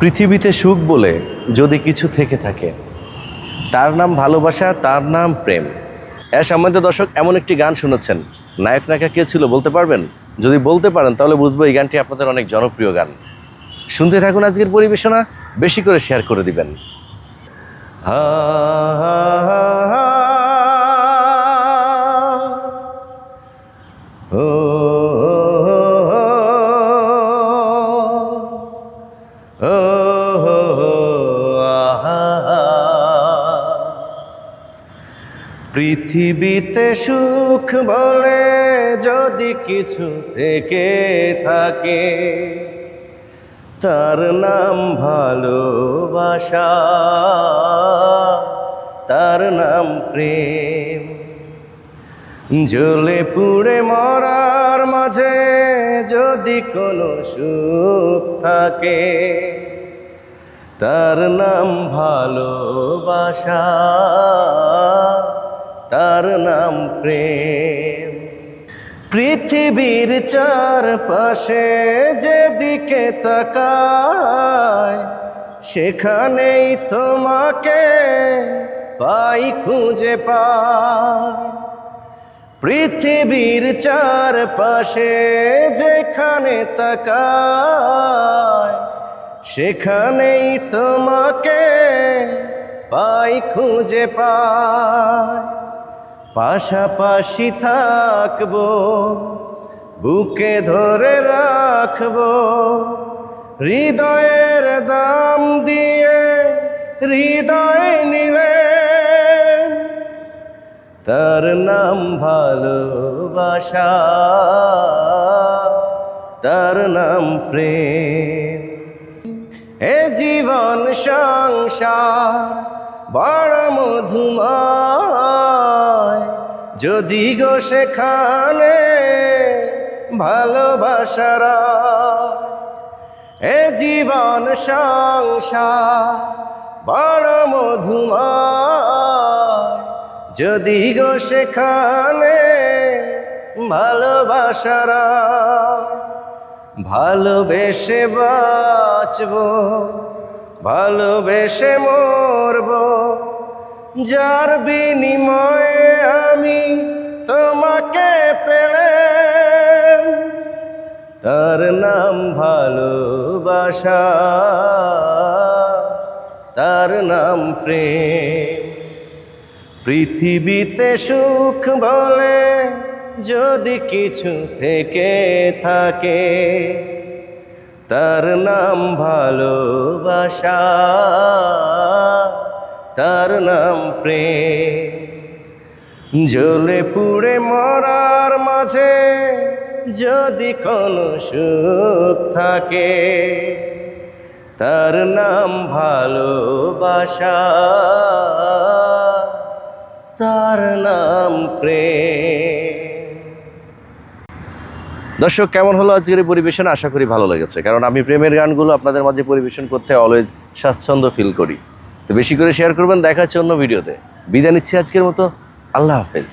পৃথিবীতে সুখ বলে যদি কিছু থেকে থাকে, তার নাম ভালোবাসা, তার নাম প্রেম। সম্মানিত দর্শক, এমন একটি গান শুনেছেন, নায়ক নায়িকা কে ছিল বলতে পারবেন? যদি বলতে পারেন তাহলে বুঝবো এই গানটি আপনাদের অনেক জনপ্রিয় গান। শুনতে থাকুন আজকের পরিবেশনা, বেশি করে শেয়ার করে দিবেন। হা হা হা হা ও পৃথিবীতে সুখ বলে যদি কিছু থেকে থাকে, তার নাম ভালোবাসা, তার নাম প্রেম। জ্বলে পুড়ে মরার মাঝে যদি কোনো সুখ থাকে, তার নাম ভালোবাসা, তার নাম প্রেম। পৃথিবীর চারপাশে যেদিকে তাকায়, সেখানেই তোমাকে পাই, খুঁজে পাই। পৃথিবীর চারপাশে যেখানে তাকায়, সেখানেই তোমাকে পাই, খুঁজে পাই। পাশাপাশি থাকবো, বুকে ধরে রাখবো, হৃদয়ের দাম দিয়ে হৃদয় নিলে, তার নাম ভালোবাসা, তার নাম প্রেম। এ জীবন সংসার বড় মধুময়, যদি গো সেখানে ভালোবাসার। এ জীবন সংসার বড় মধুময়, যদি গো সেখানে ভালোবাসার। ভালোবেসে বাঁচবো, ভালোবেসে মরবো, যার বিনিময়ে আমি তোমাকে পেলে, তার নাম ভালোবাসা, তার নাম প্রেম। পৃথিবীতে সুখ বলে যদি কিছু থেকে থাকে, তার নাম ভালোবাসা, তার নাম প্রেম। জ্বলে পুড়ে মরার মাঝে যদি কোনো সুখ থাকে, তার নাম ভালোবাসা, তার নাম প্রেম। দর্শক, কেমন হলো আজকের এই পরিবেশন? আশা করি ভালো লেগেছে, কারণ আমি প্রেমের গানগুলো আপনাদের মাঝে পরিবেশন করতে অলওয়েজ স্বাচ্ছন্দ্য ফিল করি। তো বেশি করে শেয়ার করবেন। দেখা হচ্ছে অন্য ভিডিওতে। বিদায় নিচ্ছি আজকের মতো। আল্লাহ হাফেজ।